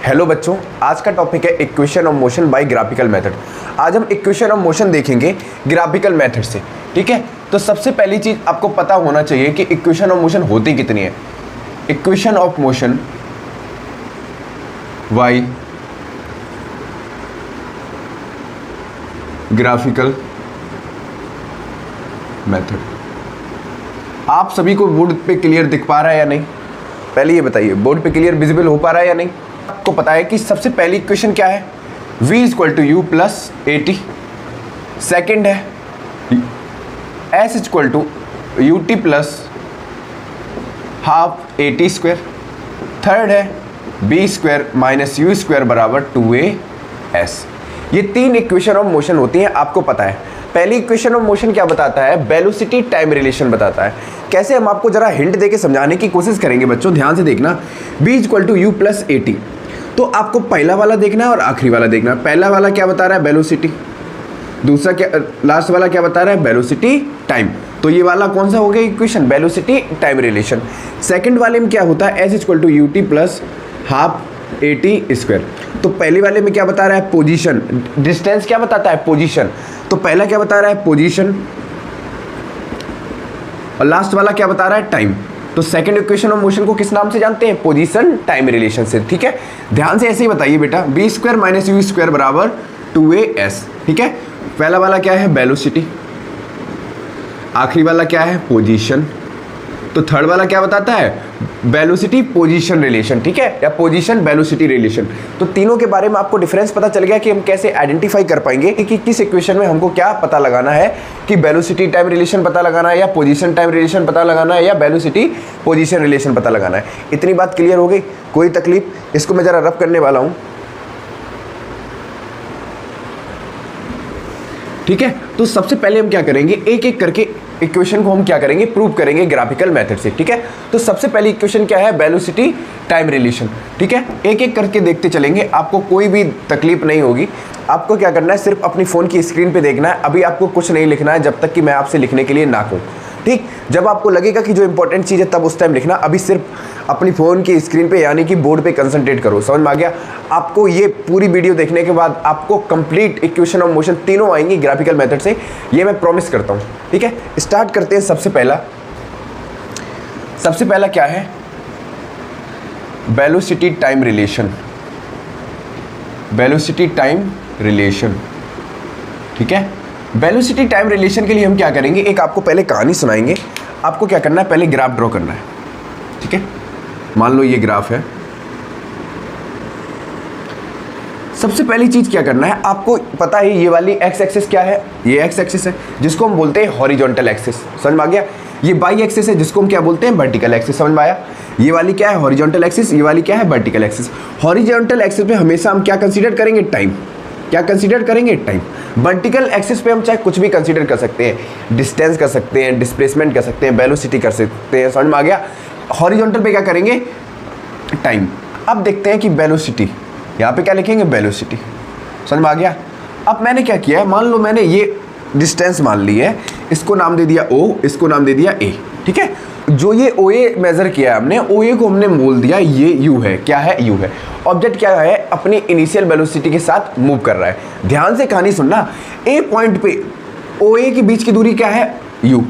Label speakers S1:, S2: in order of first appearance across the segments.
S1: Hello बच्चों, आज का टॉपिक है equation of motion by graphical method. आज हम इक्वेशन ऑफ मोशन देखेंगे ग्राफिकल मेथड से। ठीक है, तो सबसे पहली चीज आपको पता होना चाहिए कि इक्वेशन ऑफ मोशन होती कितनी है। Equation of motion by graphical method. आप सभी को बोर्ड पे क्लियर दिख पा रहा है या नहीं? पहले ये बताइए, बोर्ड पे क्लियर विजिबल हो पा रहा है या नहीं? आपको पता है कि सबसे पहली इक्वेशन क्या है? v equal to U plus A T. Second है s equal to U T plus half A T square. Third है b square minus U square बराबर 2as। ये तीन इक्वेशन ऑफ मोशन होती हैं, आपको पता है। पहली इक्वेशन ऑफ मोशन क्या बताता है? वेलोसिटी टाइम रिलेशन बताता है। कैसे, हम आपको जरा हिंट देके समझाने की कोशिश करेंगे बच्चों, ध्यान से देखना। b equal to U plus A T, तो आपको पहला वाला देखना है और आखिरी वाला देखना है। पहला वाला क्या बता रहा है? वेलोसिटी। दूसरा क्या, लास्ट वाला क्या बता रहा है? Velocity time. तो ये वाला कौन सा हो गया equation? Velocity time relation. Second वाले में क्या होता है? s equal to U T plus half A T square. तो पहले वाले में क्या बता रहा है? पोजीशन। डिस्टेंस क्या बताता है? पोजीशन। तो पहला क्या बता रहा है? पोजीशन। और लास्ट वाला क्या बता रहा है? टाइम। तो सेकंड इक्वेशन ऑफ मोशन को किस नाम से जानते हैं? पोजीशन टाइम रिलेशन से। ठीक है, ध्यान से ऐसे ही बताइए बेटा। b square minus U square बराबर 2as। ठीक है, पहला वाला क्या है? वेलोसिटी। आखिरी वाला क्या है? पोजीशन। तो थर्ड वाला क्या बताता है? Velocity position relation. ठीक है, या पोजीशन वेलोसिटी रिलेशन। तो तीनों के बारे में आपको डिफरेंस पता चल गया कि हम कैसे आइडेंटिफाई कर पाएंगे कि किस इक्वेशन में हमको क्या पता लगाना है, कि वेलोसिटी टाइम रिलेशन पता लगाना है या पोजीशन टाइम रिलेशन पता लगाना है या वेलोसिटी पोजीशन रिलेशन पता लगाना है। इतनी बात क्लियर हो गई? कोई तकलीफ? इसको मैं जरा रब करने वाला हूं। ठीक है, तो सबसे पहले हम क्या करेंगे, एक एक करके इक्वेशन को हम क्या करेंगे, प्रूव करेंगे ग्राफिकल मेथड से। ठीक है, तो सबसे पहली इक्वेशन क्या है? Velocity time relation. ठीक है, एक एक करके देखते चलेंगे, आपको कोई भी तकलीफ नहीं होगी। आपको क्या करना है, सिर्फ अपनी फ़ोन की स्क्रीन पे देखना है। अभी आपको कुछ नहीं लिखना है जब तक कि मैं आपसे लिखने के लिए ना कहूँ। ठीक, जब आपको लगेगा कि जो इंपॉर्टेंट चीज़ है तब उस टाइम लिखना। अभी सिर्फ अपनी फ़ोन की स्क्रीन पे यानी कि बोर्ड पे कंसंट्रेट करो। समझ में आ गया? आपको ये पूरी वीडियो देखने के बाद आपको कंप्लीट इक्वेशन ऑफ मोशन तीनों आएंगी ग्राफिकल मेथड से, ये मैं प्रॉमिस करता हूँ। ठीक है, स्टार्ट करते हैं। सबसे पहला क्या है? Velocity time relation. Velocity time relation. ठीक है, वेलोसिटी टाइम रिलेशन के लिए हम क्या करेंगे, एक आपको पहले कहानी सुनाएंगे। आपको क्या करना है, पहले ग्राफ ड्रॉ करना है। ठीक है, मान लो ये ग्राफ है। सबसे पहली चीज क्या करना है, आपको पता है ये वाली एक्स एक्सिस क्या है? ये एक्स एक्सिस है जिसको हम बोलते हैं हॉरिजॉन्टल एक्सिस। समझ में आ गया? ये वाई एक्सिस है जिसको हम क्या बोलते हैं? Vertical axis. समझ में आया? ये वाली क्या है? Horizontal axis. ये वाली क्या है? Vertical axis. हॉरिजॉन्टल एक्सिस पे हमेशा हम क्या कंसीडर करेंगे? टाइम। क्या कंसीडर करेंगे? टाइम। वर्टिकल एक्सिस पे हम चाहे कुछ भी कंसीडर कर सकते हैं, डिस्टेंस कर सकते हैं, डिस्प्लेसमेंट कर सकते हैं, वेलोसिटी कर सकते हैं। समझ में आ गया? हॉरिजॉन्टल पे क्या करेंगे? टाइम। अब देखते हैं कि वेलोसिटी, यहाँ पे क्या लिखेंगे? वेलोसिटी। समझ में आ गया? अब मैंने क्या किया है, मान लो मैंने ये डिस्टेंस मान ली है, इसको नाम दे दिया O, इसको नाम दे दिया A। ठीक है, जो ये OA मेजर किया है हमने, OA को हमने बोल दिया ये U है। क्या है? U है। ऑब्जेक्ट क्या है? अपनी इनिशियल वेलोसिटी के साथ मूव कर रहा है। ध्यान से कहानी सुनना। A पॉइंट पे OA के बीच की दूरी क्या है? U।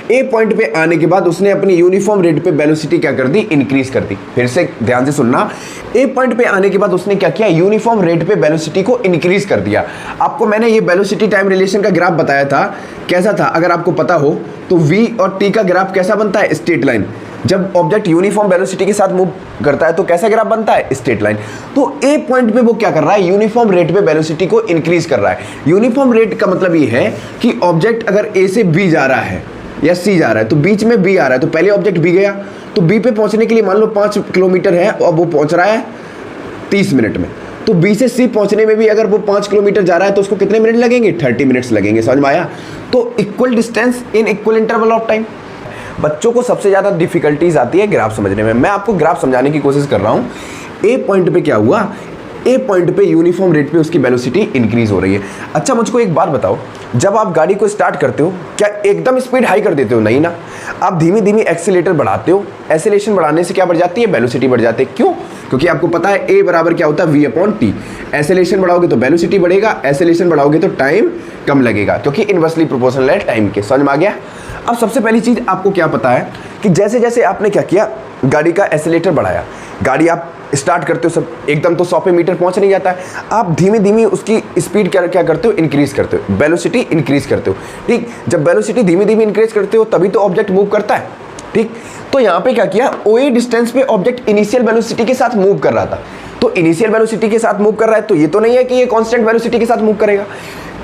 S1: A पॉइंट पे आने के बाद उसने अपनी यूनिफॉर्म रेट पे वेलोसिटी क्या कर दी? इंक्रीज कर दी। फिर से ध्यान से सुनना। A पॉइंट पे आने के बाद उसने क्या किया? यूनिफॉर्म रेट पे वेलोसिटी को इंक्रीज कर दिया। आपको मैंने ये वेलोसिटी टाइम रिलेशन का ग्राफ बताया था, कैसा था? अगर आपको पता हो तो V और T का ग्राफ कैसा बनता है? Straight line. जब ऑब्जेक्ट यूनिफॉर्म वेलोसिटी के साथ मूव करता है तो कैसा ग्राफ बनता है? Straight line. तो A पॉइंट पे वो क्या कर रहा है? यूनिफॉर्म रेट पे वेलोसिटी को इंक्रीज कर रहा है। यूनिफॉर्म रेट का मतलब ये है कि ऑब्जेक्ट अगर A से B जा रहा है या C जा रहा है, तो बीच में B आ रहा है, तो पहले ऑब्जेक्ट B गया, तो B पे पहुंचने के लिए मान लो 5 किलोमीटर है और वो पहुंच रहा है 30 मिनट में। तो B से C पहुंचने में भी अगर वो 5 किलोमीटर जा रहा है तो उसको कितने मिनट लगेंगे? 30 मिनट्स लगेंगे। समझ में आया? तो equal distance in equal interval of time. बच्चों को सबसे ज़्यादा डिफिकल्टीज आती है ग्राफ समझने में। मैं आपको ग्राफ समझाने की कोशिश कर रहा हूँ। A पॉइंट पे क्या हुआ? A पॉइंट पे यूनिफॉर्म रेट पे उसकी वेलोसिटी इंक्रीज हो रही है। अच्छा, मुझको एक बात बताओ, जब आप गाड़ी को स्टार्ट करते हो क्या एकदम स्पीड हाई कर देते हो? नहीं ना, आप धीमी धीमी एक्सीलेटर बढ़ाते हो। एक्सीलेशन बढ़ाने से क्या बढ़ जाती है? वेलोसिटी बढ़ जाती है। क्यों? क्योंकि आपको पता है ए बराबर क्या होता है v अपॉन टी। एसेलेरेशन बढ़ाओगे तो वेलोसिटी बढ़ेगा, एसेलेरेशन बढ़ाओगे तो टाइम कम लगेगा, क्योंकि इनवर्सली प्रोपोर्शनल है टाइम के। समझ में आ गया। अब सबसे पहली चीज आपको क्या पता है कि जैसे जैसे आपने क्या किया, गाड़ी का एसेलेरेटर बढ़ाया, गाड़ी आप स्टार्ट करते हो सब एकदम तो 100 पे मीटर पहुंच नहीं जाता है, आप धीमी धीमी उसकी स्पीड क्या करते हो, इंक्रीज करते हो, वेलोसिटी इंक्रीज करते हो। ठीक, जब वेलोसिटी धीमी धीमी इंक्रीज करते हो तभी तो ऑब्जेक्ट मूव करता है। ठीक, तो यहाँ पे क्या किया, ओए डिस्टेंस पे ऑब्जेक्ट इनिशियल वेलोसिटी के साथ मूव कर रहा था, तो इनिशियल वेलोसिटी के साथ मूव कर रहा है, तो ये तो नहीं है कि ये कांस्टेंट वेलोसिटी के साथ मूव करेगा।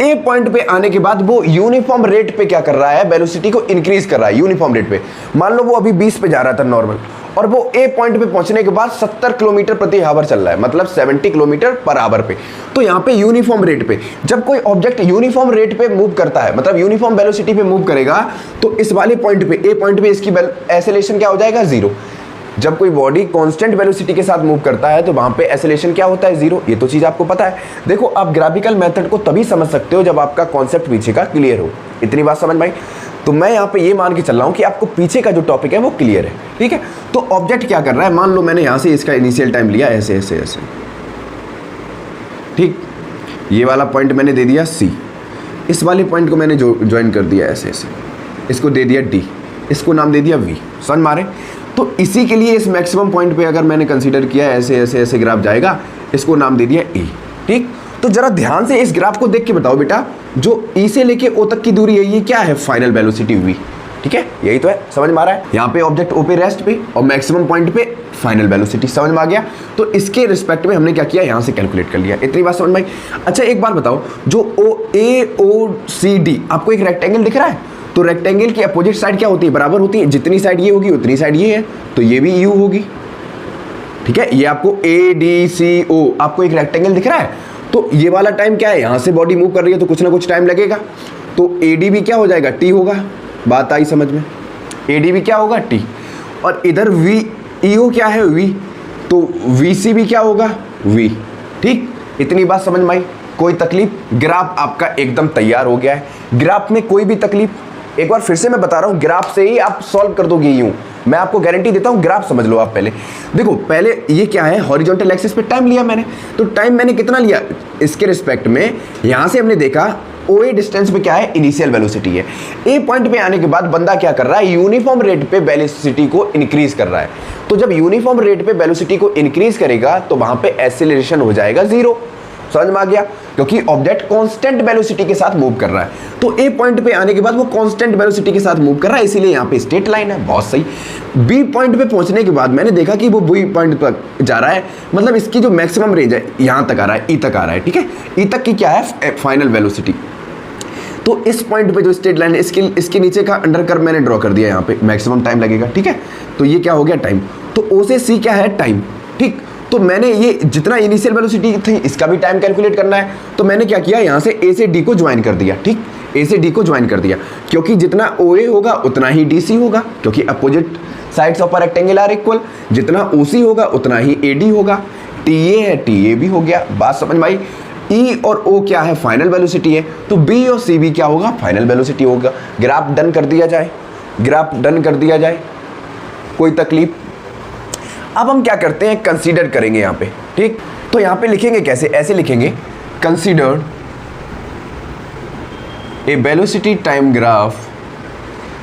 S1: ए पॉइंट पे आने के बाद वो यूनिफॉर्म रेट पे क्या कर रहा है, वेलोसिटी को इंक्रीज कर रहा है यूनिफॉर्म रेट पे। मान लो वो अभी 20 पे जा रहा था नॉर्मल, और वो ए पॉइंट पे पहुंचने के बाद 70 किलोमीटर प्रति आवर चल रहा है, मतलब 70 किलोमीटर पर आवर पे। तो यहाँ पे यूनिफॉर्म रेट पे जब कोई ऑब्जेक्ट यूनिफॉर्म रेट पे मूव करता है, मतलब यूनिफॉर्म वेलोसिटी पे मूव करेगा, तो इस वाले पॉइंट पे ए पॉइंट पे इसकी एसेलेरेशन क्या हो जाएगा, जीरो। जब कोई बॉडी कांस्टेंट वेलोसिटी के साथ मूव करता है तो वहां पे एसेलेरेशन क्या होता है, जीरो। ये तो चीज आपको पता है। देखो, आप ग्राफिकल मेथड को तभी समझ सकते हो जब आपका कॉन्सेप्ट पीछे का क्लियर हो। इतनी बात समझ में आई। तो मैं यहाँ पे ये मान के चल रहा हूँ कि आपको पीछे का जो टॉपिक है वो क्लियर है। ठीक है, तो ऑब्जेक्ट क्या कर रहा है, मान लो मैंने यहाँ से इसका इनिशियल टाइम लिया ऐसे ऐसे ऐसे। ठीक, ये वाला पॉइंट मैंने दे दिया सी, इस वाले पॉइंट को मैंने ज्वाइन कर दिया ऐसे ऐसे, इसको दे दिया डी, इसको नाम दे दिया वी। समझ मारे। तो इसी के लिए इस मैक्सिमम पॉइंट पे अगर मैंने कंसीडर किया ऐसे ऐसे ऐसे ग्राफ जाएगा, इसको नाम दे दिया ई। ठीक, तो जरा ध्यान से इस ग्राफ को देख के बताओ बेटा, जो ई से लेके ओ तक की दूरी है ये क्या है, फाइनल वेलोसिटी वी। ठीक है, यही तो है। समझ में आ रहा है। यहाँ पे ऑब्जेक्ट ओ पे रेस्ट पे और मैक्सिमम पॉइंट पे फाइनल वेलोसिटी। समझ में आ गया। तो इसके रिस्पेक्ट में हमने क्या किया, यहाँ से कैलकुलेट कर लिया। इतनी बात समझ में आई। अच्छा, एक बात बताओ, जो ओ ए ओ सी डी आपको एक रेक्टेंगल दिख रहा है, तो रेक्टेंगल की अपोजिट साइड क्या होती है, बराबर होती है। जितनी साइड ये होगी उतनी साइड ये है, तो ये भी यू होगी। ठीक है, ये आपको ए डी सी ओ आपको एक रेक्टेंगल दिख रहा है, तो ये वाला टाइम क्या है, यहाँ से बॉडी मूव कर रही है तो कुछ ना कुछ टाइम लगेगा, तो ए डी भी क्या हो जाएगा, टी होगा। बात आई समझ में। ए डी भी क्या होगा, टी। और इधर वी ई ओ क्या है, वी, तो वी सी भी क्या होगा, वी। ठीक, इतनी बात समझ में आई। कोई तकलीफ, ग्राफ आपका एकदम तैयार हो गया है। ग्राफ में कोई भी तकलीफ, एक बार फिर से मैं बता रहा हूं, ग्राफ से ही आप सॉल्व कर दोगे यूं, मैं आपको गारंटी देता हूं। ग्राफ समझ लो आप पहले। देखो, पहले ये क्या है, हॉरिजॉन्टल एक्सिस पे टाइम लिया मैंने, तो टाइम मैंने कितना लिया इसके रिस्पेक्ट में, यहां से हमने देखा ओए डिस्टेंस पे क्या है, इनिशियल वेलोसिटी है। ए पॉइंट पे आने के बाद बंदा क्या कर रहा है, यूनिफॉर्म रेट पे वेलोसिटी को इंक्रीज कर रहा है। तो जब यूनिफॉर्म रेट पे वेलोसिटी को इंक्रीज करेगा तो वहां पे एक्सेलरेशन हो जाएगा जीरो। समझ में आ गया, क्योंकि ऑब्जेक्ट कांस्टेंट वेलोसिटी के साथ मूव कर रहा है। तो ए पॉइंट पे आने के बाद वो कांस्टेंट वेलोसिटी के साथ मूव कर रहा है, इसीलिए यहाँ पे स्ट्रेट लाइन है। बहुत सही। बी पॉइंट पे पहुंचने के बाद मैंने देखा कि वो बी पॉइंट तक जा रहा है, मतलब इसकी जो मैक्सिमम रेंज है यहाँ तक आ रहा है, ई तक आ रहा है। ठीक है, ई तक की क्या है, फाइनल वेलोसिटी। तो इस पॉइंट पे जो स्ट्रेट लाइन है, इसके नीचे का अंडर कर्व मैंने ड्रॉ कर दिया, यहाँ पे मैक्सिमम टाइम लगेगा। ठीक है, तो ये क्या हो गया, टाइम। तो ओ से सी क्या है, टाइम। ठीक, तो मैंने ये जितना इनिशियल वेलोसिटी थी इसका भी टाइम कैलकुलेट करना है, तो मैंने क्या किया, यहाँ से ए से डी को ज्वाइन कर दिया। ठीक, ए से डी को ज्वाइन कर दिया, क्योंकि जितना ओ ए होगा उतना ही डी सी होगा, क्योंकि opposite sides of a rectangle are equal. जितना ओ सी होगा उतना ही ए डी होगा। टी ए है, टी ए भी हो गया। बात समझ में आई। ई और ओ क्या है, फाइनल वेलोसिटी है, तो बी और सी भी क्या होगा, फाइनल वेलोसिटी होगा। ग्राफ डन कर दिया जाए, ग्राफ डन कर दिया जाए, कोई तकलीफ। अब हम क्या करते हैं, कंसीडर करेंगे यहाँ पे। ठीक, तो यहाँ पे लिखेंगे कैसे, ऐसे लिखेंगे, consider a velocity time graph,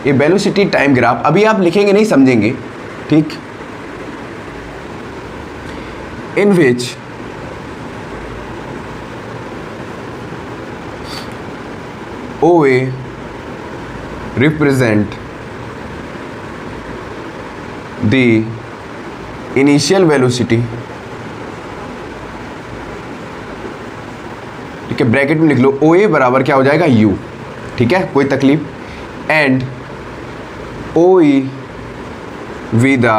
S1: A velocity time graph. अभी आप लिखेंगे नहीं, समझेंगे। ठीक, इन विच OA represent the initial velocity। ठीक है, ब्रैकेट में लिख लो, OA बराबर क्या हो जाएगा, U। ठीक है, कोई तकलीफ। And OE with the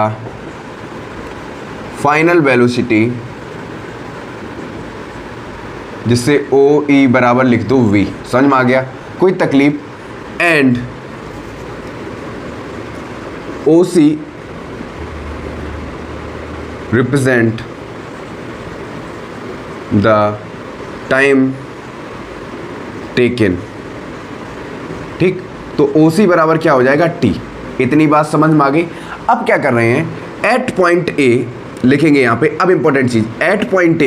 S1: final velocity, जिससे OE बराबर लिख दो V। समझ में आ गया, कोई तकलीफ। And OC represent the time taken. ठीक, तो OC बराबर क्या हो जाएगा, T। इतनी बात समझ में आ गई। अब क्या कर रहे हैं, एट पॉइंट ए लिखेंगे यहाँ पे। अब इंपॉर्टेंट चीज, at point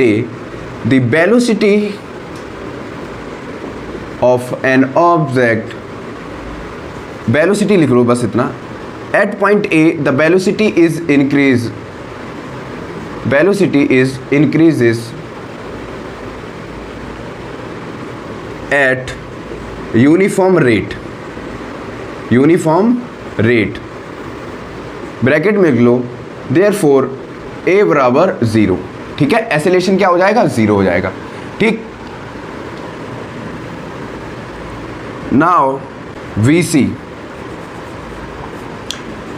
S1: A the velocity of an object, velocity लिख लो बस इतना, at point A the velocity is increase, velocity is increases at uniform rate, bracket में लिख लो, देयरफॉर ए बराबर 0। ठीक है, एक्सेलरेशन क्या हो जाएगा, 0 हो जाएगा। ठीक, नाउ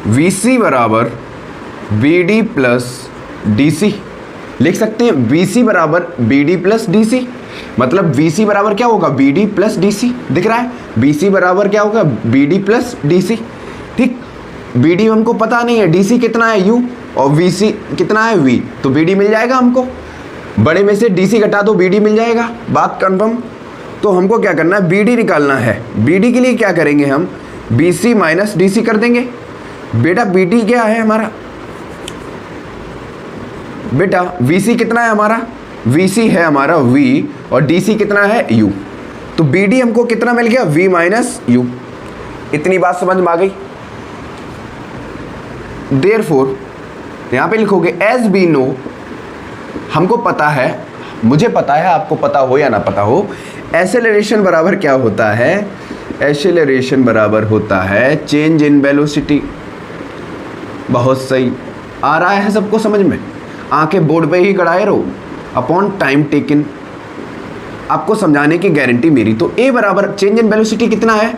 S1: VC बराबर BD प्लस DC लिख सकते हैं। VC बराबर BD प्लस DC, मतलब VC बराबर क्या होगा, BD प्लस DC। दिख रहा है, BC बराबर क्या होगा, BD प्लस DC। ठीक, BD हमको पता नहीं है, DC कितना है U, और VC कितना है V, तो BD मिल जाएगा हमको। बड़े में से DC घटा दो, BD मिल जाएगा, बात कंफर्म। तो हमको क्या करना है, BD निकालना है। BD के लिए क्या करेंगे हम, BC माइनस DC कर देंगे। बेटा BD क्या है हमारा, बेटा VC कितना है हमारा, VC है हमारा V, और DC कितना है U। तो BD हमको कितना मिल गया, V माइनस U। इतनी बात समझ में आ गई। देयरफॉर यहाँ पे लिखोगे एज बी नो, हमको पता है, मुझे पता है, आपको पता हो या ना पता हो, एक्सेलरेशन बराबर क्या होता है, एक्सेलरेशन बराबर होता है चेंज इन वेलोसिटी। बहुत सही, आ रहा है सबको समझ में, आंखें बोर्ड पे ही गड़ाए रहो, अपॉन टाइम टेकन, आपको समझाने की गारंटी मेरी। तो ए बराबर चेंज इन वेलोसिटी कितना है,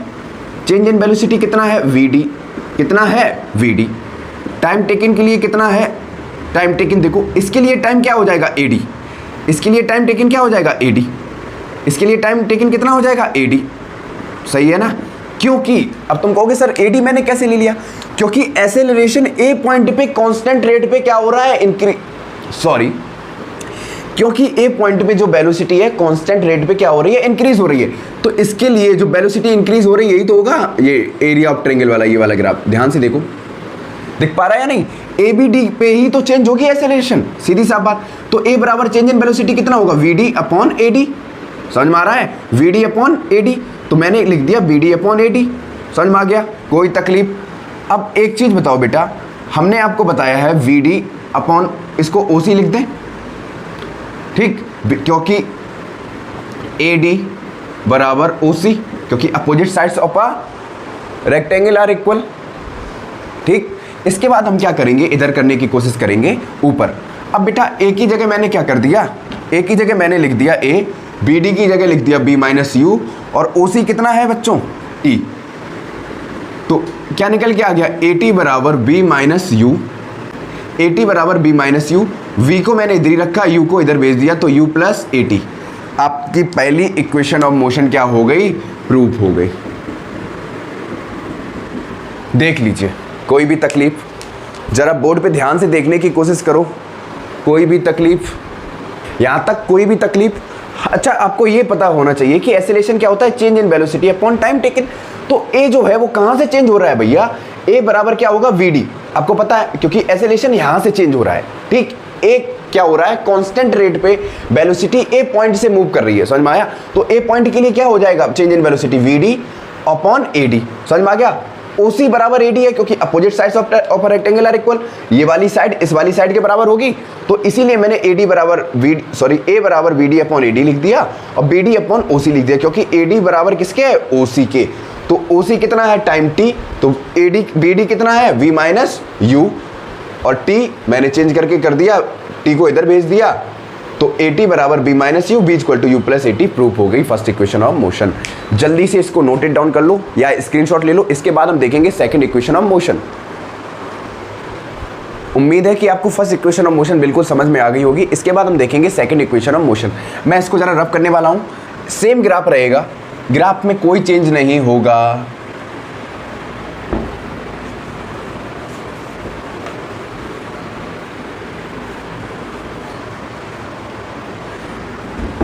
S1: चेंज इन वेलोसिटी कितना है, VD कितना है, VD। टाइम टेकन के लिए कितना है, टाइम टेकन देखो, इसके लिए टाइम क्या हो जाएगा, AD, इसके लिए टाइम टेकन क्या हो जाएगा, AD, इसके लिए टाइम टेकन कितना हो जाएगा, AD। सही है ना, क्योंकि अब तुम कहोगे सर AD मैंने कैसे ले लिया, क्योंकि एक्सेलरेशन ए पॉइंट पे कांस्टेंट रेट पे क्या हो रहा है, क्योंकि ए पॉइंट पे जो वेलोसिटी है कांस्टेंट रेट पे क्या हो रही है, इंक्रीज हो रही है। तो इसके लिए जो वेलोसिटी इंक्रीज हो रही है, यही तो होगा ये एरिया ऑफ ट्रायंगल वाला, ये वाला ग्राफ ध्यान से देखो, दिख पा रहा है या नहीं, ABD पे ही तो चेंज होगी एक्सेलरेशन, सीधी सा बात। तो ए बराबर चेंज इन वेलोसिटी कितना होगा, VD अपॉन AD। समझ में आ रहा है, VD अपॉन AD, तो मैंने लिख दिया BD अपॉन AD। समझ में आ गया, कोई तकलीफ। अब एक चीज बताओ बेटा, हमने आपको बताया है VD अपॉन, इसको OC लिख दें, ठीक, क्योंकि AD बराबर OC, क्योंकि opposite sides of a rectangle are equal. ठीक, इसके बाद हम क्या करेंगे, इधर करने की कोशिश करेंगे ऊपर। अब बेटा एक ही जगह मैंने क्या कर दिया, एक ही जगह मैंने लिख दिया A, BD की जगह लिख दिया B माइनस U, और OC कितना है बच्चों, T। तो क्या निकल के आ गया, AT बराबर B माइनस U, AT बराबर B माइनस U। V को मैंने इधर ही रखा, U को इधर भेज दिया, तो U प्लस AT। आपकी पहली इक्वेशन ऑफ मोशन क्या हो गई, प्रूफ हो गई। देख लीजिए, कोई भी तकलीफ, जरा बोर्ड पे ध्यान से देखने की कोशिश करो, कोई भी तकलीफ, यहाँ तक कोई भी तकलीफ। अच्छा, आपको ये पता होना चाहिए कि एक्सेलरेशन क्या होता है, change in velocity upon time taken. तो ए जो है वो कहाँ से चेंज हो रहा है भैया, ए बराबर क्या होगा, VD, आपको पता है, क्योंकि एक्सेलरेशन यहाँ से चेंज हो रहा है। ठीक, ए क्या हो रहा है, कांस्टेंट रेट पे वेलोसिटी ए पॉइंट से मूव कर रही है, समझ में आया। तो ए पॉइंट के लिए क्या हो जाएगा, change in velocity VD upon AD। समझ में आ गया, OC बराबर AD है, क्योंकि opposite sides of rectangle are equal, ये वाली साइड इस वाली साइड के बराबर होगी, तो इसीलिए मैंने A बराबर VD अपॉन AD लिख दिया, और BD अपॉन OC लिख दिया, क्योंकि AD बराबर किसके है, OC के। तो OC कितना है, टाइम T, तो BD कितना है, V माइनस U, और T मैंने चेंज करके कर दिया, T को इधर भेज दिया, तो AT बराबर B minus U, B equal to U plus AT। Proof हो गई फर्स्ट इक्वेशन ऑफ मोशन। जल्दी से इसको नोटेड डाउन कर लो या स्क्रीनशॉट ले लो, इसके बाद हम देखेंगे सेकंड इक्वेशन ऑफ मोशन। उम्मीद है कि आपको फर्स्ट इक्वेशन ऑफ मोशन बिल्कुल समझ में आ गई होगी। इसके बाद हम देखेंगे सेकंड इक्वेशन ऑफ मोशन। मैं इसको जरा रब करने वाला हूं, सेम ग्राफ रहेगा, ग्राफ में कोई चेंज नहीं होगा।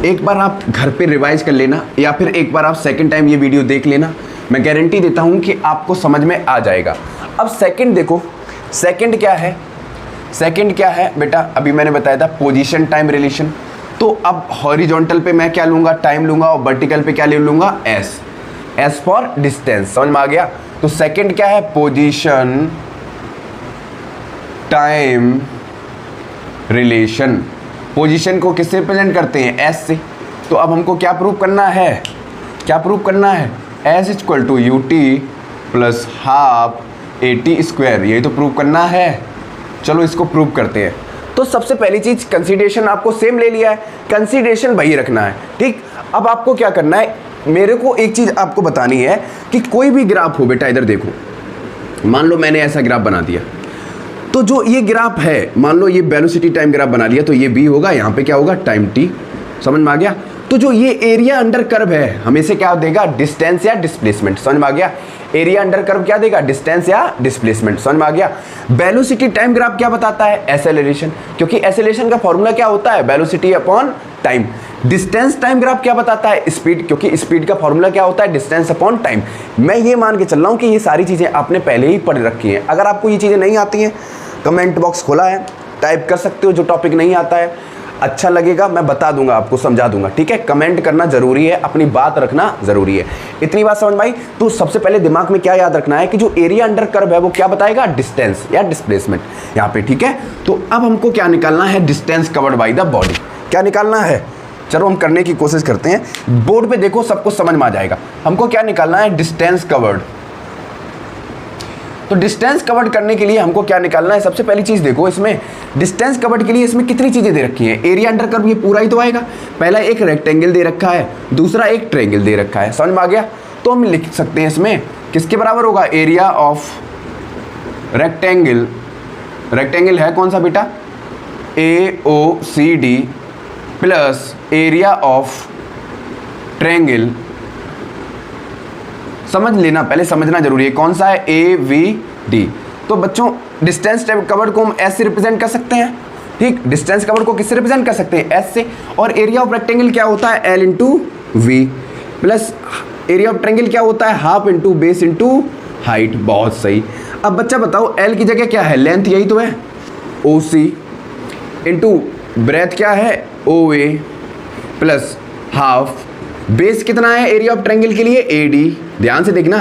S1: एक बार आप घर पे रिवाइज कर लेना, या फिर एक बार आप सेकंड टाइम ये वीडियो देख लेना, मैं गारंटी देता हूं कि आपको समझ में आ जाएगा। अब सेकंड देखो, सेकंड क्या है, सेकंड क्या है बेटा, अभी मैंने बताया था पोजीशन टाइम रिलेशन। तो अब हॉरिजॉन्टल पे मैं क्या लूंगा, टाइम लूंगा, और वर्टिकल पे क्या ले लूंगा, एस, एस फॉर डिस्टेंस। समझ में आ गया। तो सेकंड क्या है, पोजीशन टाइम रिलेशन। पोजीशन को किससे रिप्रेजेंट करते हैं, एस से। तो अब हमको क्या प्रूव करना है, क्या प्रूव करना है, S equal to U T plus half A T square, यही तो प्रूव करना है। चलो इसको प्रूव करते हैं। तो सबसे पहली चीज कंसीडरेशन आपको सेम ले लिया है, कंसीडरेशन वही रखना है, ठीक। अब आपको क्या करना है, मेरे को एक चीज आपको बतानी है कि कोई भी ग्राफ हो बेटा, इधर देखो, मान लो मैंने ऐसा ग्राफ बना दिया, तो जो ये ग्राफ है, मान लो ये वेलोसिटी टाइम ग्राफ बना लिया, तो ये बी होगा, यहाँ पे क्या होगा, टाइम टी। समझ में आ गया। तो जो ये एरिया अंडर कर्व है हमें से क्या देगा, डिस्टेंस या डिस्प्लेसमेंट। समझ में आ गया। एरिया अंडर कर्व क्या देगा, डिस्टेंस या डिस्प्लेसमेंट। समझ में आ गया। वेलोसिटी टाइम ग्राफ क्या बताता है, एक्सेलरेशन, क्योंकि एक्सेलरेशन का फॉर्मूला क्या होता है, velocity upon time. Distance time graph क्या बताता है, स्पीड, क्योंकि स्पीड का फॉर्मूला क्या होता है, डिस्टेंस अपॉन टाइम। मैं ये मान के चल रहा हूँ कि ये सारी चीजें आपने पहले ही पढ़ रखी हैं। अगर आपको ये चीजें नहीं आती हैं, कमेंट बॉक्स खोला है, टाइप कर सकते हो जो टॉपिक नहीं आता है, अच्छा लगेगा मैं बता दूंगा, आपको समझा दूंगा, ठीक है। कमेंट करना जरूरी है, अपनी बात रखना जरूरी है। इतनी बात समझ में आई। तो सबसे पहले दिमाग में क्या याद रखना है कि जो एरिया अंडर कर्व है वो क्या बताएगा, डिस्टेंस या डिस्प्लेसमेंट यहाँ पे, ठीक है। तो अब हमको क्या निकालना है, distance covered by the body, क्या निकालना है। चलो हम करने की कोशिश करते हैं। बोर्ड पे देखो, सब कुछ समझ में आ जाएगा। हमको क्या निकालना है, डिस्टेंस कवर्ड। तो डिस्टेंस कवर्ड करने के लिए हमको क्या निकालना है, सबसे पहली चीज देखो, इसमें डिस्टेंस कवर्ड के लिए इसमें कितनी चीजें दे रखी हैं। एरिया अंडर कर्व ये पूरा ही तो आएगा। पहला एक रेक्टेंगल दे रखा है, दूसरा एक ट्रायंगल दे रखा है। समझ में आ गया। तो हम लिख सकते हैं इसमें किसके बराबर होगा, एरिया ऑफ रेक्टेंगल, रेक्टेंगल है कौन सा बेटा, A O C D, plus area of triangle. समझ लेना, पहले समझना जरूरी है, कौन सा है, ए वी डी। तो बच्चों डिस्टेंस कवर्ड को हम एस से रिप्रेजेंट कर सकते हैं, ठीक। डिस्टेंस कवर्ड को किससे रिप्रेजेंट कर सकते हैं, एस से। और एरिया ऑफ रेक्टेंगल क्या होता है, L into V, plus area of triangle क्या होता है, half into base into height. बहुत सही। अब बच्चा बताओ, एल की जगह क्या है, लेंथ यही तो है, ओ सी, इंटू ब्रेथ क्या है, ओ ए, प्लस हाफ, बेस कितना है एरिया ऑफ ट्रायंगल के लिए, ए डी। ध्यान से देखना,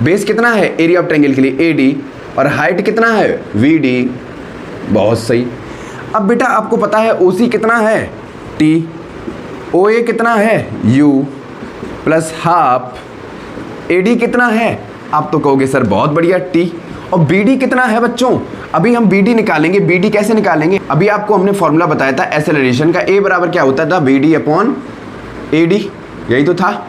S1: बेस कितना है एरिया ऑफ ट्रायंगल के लिए, ए डी, और हाइट कितना है, वी डी। बहुत सही। अब बेटा आपको पता है ओ सी कितना है, टी, ओ ए कितना है, you, plus half, A D कितना है, आप तो कहोगे सर बहुत बढ़िया, टी। और बी डी कितना है बच्चों, अभी हम बी डी निकालेंगे। बी डी कैसे निकालेंगे, अभी आपको हमने फॉर्मूला बताया था एक्सेलरेशन का, ए बराबर क्या होता था, B D upon A D, यही तो था।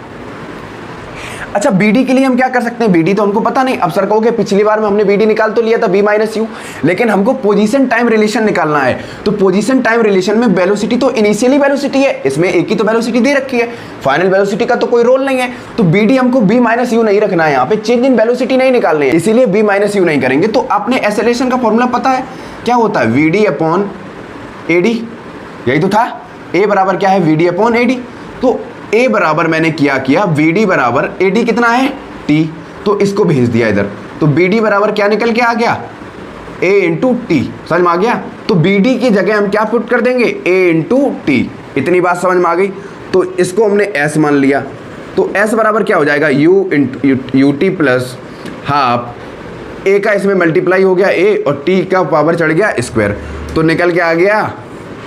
S1: अच्छा BD के लिए हम क्या कर सकते हैं, BD तो हमको पता नहीं। अब सर कहोगे पिछली बार में हमने BD निकाल तो लिया था B माइनस यू, लेकिन हमको पोजीशन टाइम रिलेशन निकालना है। तो पोजीशन टाइम रिलेशन में वेलोसिटी तो इनिशियली वेलोसिटी है, इसमें एक ही तो वेलोसिटी दे रखी है, फाइनल वेलोसिटी का तो कोई रोल नहीं है। तो BD हमको B माइनस यू नहीं रखना है, यहाँ पे चेंज इन वेलोसिटी नहीं निकालनी है, इसीलिए B माइनस यू नहीं करेंगे। तो आपने एक्सेलरेशन का फॉर्मूला पता है क्या होता है, VD अपॉन AD, यही तो था। A बराबर क्या है, VD अपॉन AD। तो A बराबर मैंने किया VD बराबर AD कितना है, T, तो इसको भेज दिया इधर। तो BD बराबर क्या निकल के आ गया, A इंटू टी। समझ में आ गया। तो BD की जगह हम क्या पुट कर देंगे, A इंटू टी। इतनी बात समझ में आ गई। तो इसको हमने S मान लिया। तो S बराबर क्या हो जाएगा, you T plus half, A का इसमें मल्टीप्लाई हो गया A, और T का पावर चढ़ गया स्क्वायर। तो निकल के आ गया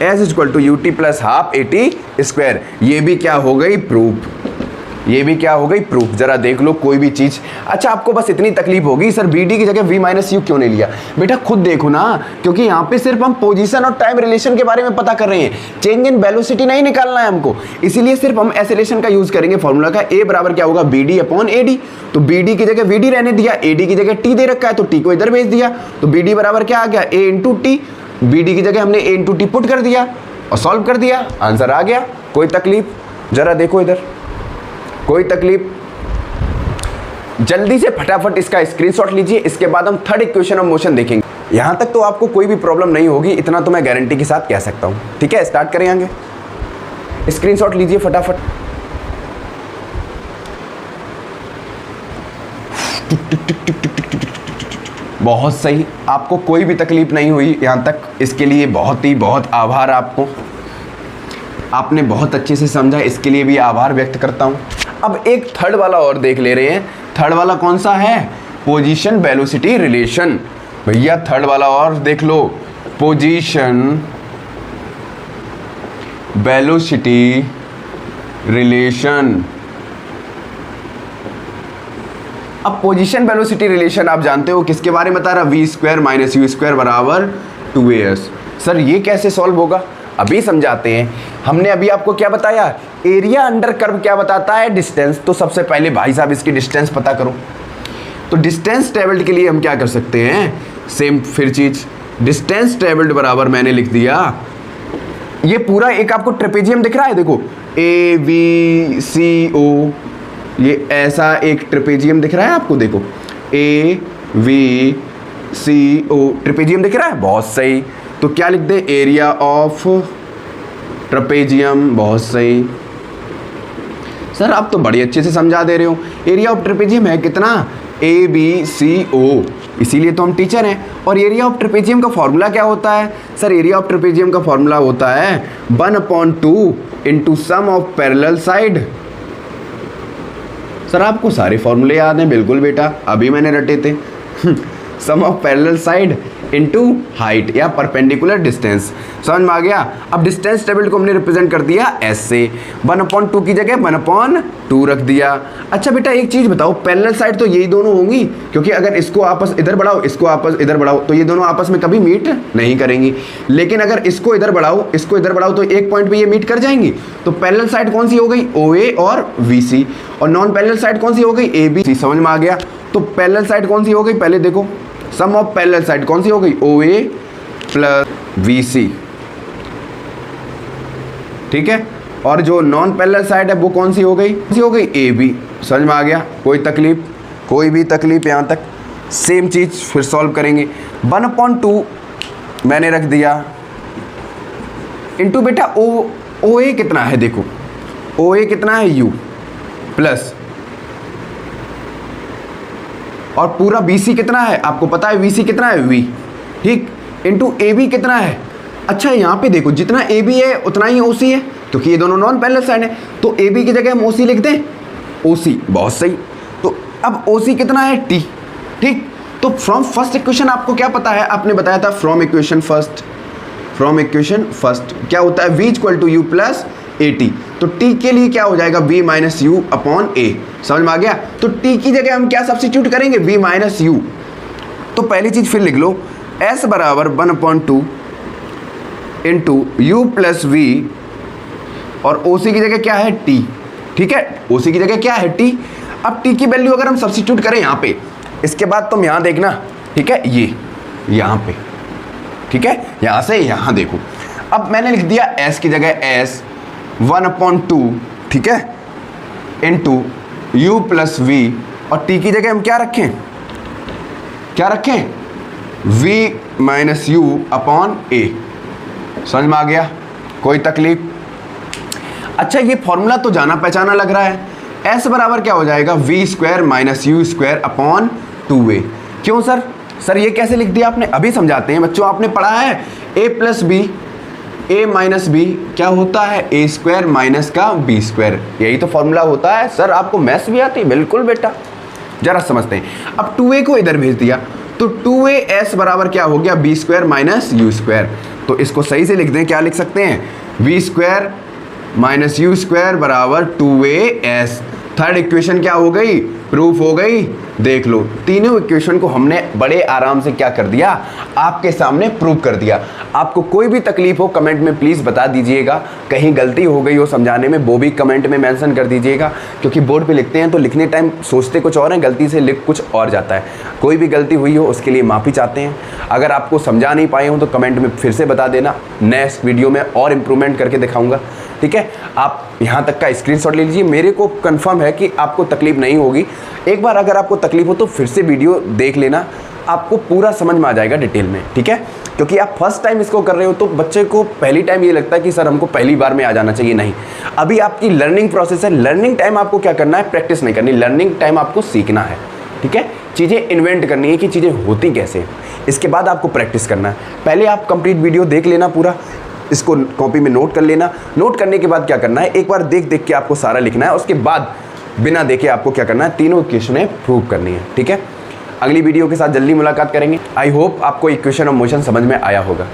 S1: S equal to U T plus half A T square. ये भी क्या हो गई, प्रूफ। ये भी क्या हो गई, प्रूफ। जरा देख लो कोई भी चीज। अच्छा आपको बस इतनी तकलीफ होगी सर BD की जगह V माइनस यू क्यों नहीं लिया, बेटा खुद देखो ना, क्योंकि यहाँ पे सिर्फ हम पोजीशन और टाइम रिलेशन के बारे में पता कर रहे हैं, चेंज इन वेलोसिटी नहीं निकालना है हमको, इसीलिए सिर्फ हम एक्सेलरेशन का यूज करेंगे फॉर्मूला का। A बराबर क्या होगा, BD अपॉन AD। तो BD की जगह VD रहने दिया, AD की जगह T दे रखा है तो T को इधर भेज दिया। तो BD बराबर क्या आ गया, A इंटू टी। BD की जगह हमने A इंटू टी पुट कर दिया और सॉल्व कर दिया, आंसर आ गया। कोई तकलीफ, जरा देखो इधर, कोई तकलीफ। जल्दी से फटाफट इसका स्क्रीनशॉट लीजिए, इसके बाद हम थर्ड इक्वेशन ऑफ मोशन देखेंगे। यहां तक तो आपको कोई भी प्रॉब्लम नहीं होगी, इतना तो मैं गारंटी के साथ कह सकता हूं। ठीक है, स्टार्ट करें आगे। स्क्रीनशॉट लीजिए फटाफट। बहुत सही, आपको कोई भी तकलीफ नहीं हुई यहाँ तक, इसके लिए बहुत आभार आपको, आपने बहुत अच्छे से समझा, इसके लिए भी आभार व्यक्त करता हूँ। अब एक थर्ड वाला और देख ले रहे हैं। थर्ड वाला कौन सा है? Position velocity relation. भैया थर्ड वाला और देख लो, पोजीशन वेलोसिटी रिलेशन। अब पोजीशन वेलोसिटी रिलेशन आप जानते हो किसके बारे में बता रहा? v square minus U square बराबर 2as। सर ये कैसे सॉल्व होगा? अभी समझाते हैं। हमने अभी आपको क्या बताया? एरिया अंडर कर्व क्या बताता है? डिस्टेंस। तो सबसे पहले भाई साहब इसकी डिस्टेंस पता करो। तो डिस्टेंस ट्रेवल्ड के लिए हम क्या कर सकते हैं? सेम फिर चीज, डिस्टेंस ट्रेवल्ड बराबर मैंने लिख दिया, ये पूरा एक आपको ट्रेपेजियम दिख रहा है, देखो AVCO, ये ऐसा एक ट्रेपेजियम दिख रहा है आपको, देखो AVCO ट्रेपेजियम दिख रहा है, बहुत सही। तो क्या लिख दे? एरिया ऑफ ट्रेपेजियम, बहुत सही। सर आप तो बड़ी अच्छे से समझा दे रहे हो। एरिया ऑफ ट्रेपेजियम है कितना? ABCO, इसीलिए तो हम टीचर हैं। और एरिया ऑफ ट्रेपेजियम का फॉर्मूला क्या होता है? सर एरिया ऑफ ट्रेपेजियम का फॉर्मूला होता है 1/2 into sum of parallel side. Sir आपको सारे फॉर्मूले याद हैं? बिल्कुल बेटा, अभी मैंने रटे थे। Sum of parallel side into height या परपेंडिकुलर डिस्टेंस। समझ में आ गया? अब डिस्टेंस ट्रेवल्ड को हमने रिप्रेजेंट कर दिया एस से, 1/2 की जगह 1/2 रख दिया। अच्छा बेटा एक चीज बताओ, पैरेलल साइड तो यही दोनों होंगी, क्योंकि अगर इसको आपस इधर बढ़ाओ, इसको आपस इधर बढ़ाओ, तो ये दोनों आपस में कभी मीट नहीं करेंगी। लेकिन अगर इसको इधर बढ़ाओ, इसको इधर बढ़ाओ, तो एक पॉइंट पे ये मीट कर जाएंगी। तो पैरेलल साइड कौन सी हो गई? OA और VC। और नॉन पैरेलल साइड कौन सी हो गई? ABC। समझ में आ गया? तो पैरेलल साइड कौन सी हो गई? पहले देखो, सम ऑफ पैरेलल साइड कौन सी हो गई? OA प्लस VC, ठीक है। और जो नॉन पैरेलल साइड है वो कौन सी हो गई? AB। समझ में आ गया? कोई तकलीफ? कोई भी तकलीफ यहाँ तक? सेम चीज फिर सॉल्व करेंगे। 1/2 मैंने रख दिया इनटू बेटा OA कितना है? देखो OA कितना है? U प्लस, और पूरा BC कितना है? आपको पता है VC कितना है? V, ठीक, इनटू AB कितना है? अच्छा यहाँ पे देखो, जितना AB है उतना ही OC है, क्योंकि ये दोनों नॉन पैरेलल साइड है। तो AB की जगह हम OC लिख दें, OC, बहुत सही। तो अब OC कितना है? T, ठीक। तो फ्रॉम फर्स्ट इक्वेशन आपको क्या पता है? आपने बताया था from equation first, from equation first क्या होता है? V equal to U plus AT। तो T के लिए क्या हो जाएगा? V minus U upon A। समझ में आ गया? तो T की जगह हम क्या सब्स्टिट्यूट करेंगे? V minus U। तो पहली चीज फिर लिख लो, S बराबर 1/2 इंटू U प्लस V, और OC की जगह क्या है? T, ठीक है। OC की जगह क्या है? T। अब T की वैल्यू अगर हम सब्स्टिट्यूट करें यहाँ पे, इसके बाद तुम यहाँ देखना, ठीक है, ये यहाँ पे, ठीक है, यहाँ से यहाँ देखो। अब मैंने लिख दिया S की जगह S 1/2, ठीक है, इंटू U प्लस V, और T की जगह हम क्या रखें? क्या रखें? V minus U upon A। समझ में आ गया? कोई तकलीफ? अच्छा ये फॉर्मूला तो जाना पहचाना लग रहा है। S बराबर क्या हो जाएगा? V square minus U square upon 2A। क्यों सर? सर ये कैसे लिख दिया आपने? अभी समझाते हैं बच्चों। आपने पढ़ा है A plus B, A minus B क्या होता है? A स्क्वायर माइनस का B स्क्वायर, यही तो फॉर्मूला होता है। सर आपको मैथ्स भी आती है? बिल्कुल बेटा, जरा समझते हैं। अब 2A को इधर भेज दिया, तो 2AS बराबर क्या हो गया? B square minus U square. तो इसको सही से लिख दें, क्या लिख सकते हैं? V square minus U square बराबर 2AS। थर्ड इक्वेशन क्या हो गई? प्रूफ हो गई। देख लो, तीनों इक्वेशन को हमने बड़े आराम से क्या कर दिया? आपके सामने प्रूव कर दिया। आपको कोई भी तकलीफ हो कमेंट में प्लीज़ बता दीजिएगा, कहीं गलती हो गई हो समझाने में वो भी कमेंट में मेंशन कर दीजिएगा, क्योंकि बोर्ड पे लिखते हैं तो लिखने टाइम सोचते कुछ और हैं, गलती से लिख कुछ और जाता है। कोई भी गलती हुई हो उसके लिए माफ़ी चाहते हैं। अगर आपको समझा नहीं पाए हो तो कमेंट में फिर से बता देना, नेक्स्ट वीडियो में और इम्प्रूवमेंट करके दिखाऊँगा, ठीक है। आप यहाँ तक का स्क्रीनशॉट ले लीजिए। मेरे को कंफर्म है कि आपको तकलीफ नहीं होगी। एक बार अगर आपको तकलीफ हो तो फिर से वीडियो देख लेना, आपको पूरा समझ में आ जाएगा डिटेल में, ठीक है। क्योंकि आप फर्स्ट टाइम इसको कर रहे हो तो बच्चे को पहली टाइम ये लगता है कि सर हमको पहली बार में आ जाना चाहिए। नहीं, अभी आपकी लर्निंग प्रोसेस है। लर्निंग टाइम आपको क्या करना है? प्रैक्टिस नहीं करनी, लर्निंग टाइम आपको सीखना है, ठीक है। चीज़ें इन्वेंट करनी है कि चीज़ें होती कैसे। इसके बाद आपको प्रैक्टिस करना है। पहले आप कंप्लीट वीडियो देख लेना पूरा, इसको कॉपी में नोट कर लेना। नोट करने के बाद क्या करना है, एक बार देख देख के आपको सारा लिखना है। उसके बाद बिना देखे आपको क्या करना है, तीनों इक्वेशनें प्रूव करनी है। ठीक है, अगली वीडियो के साथ जल्दी मुलाकात करेंगे। आई होप आपको इक्वेशन ऑफ मोशन समझ में आया होगा।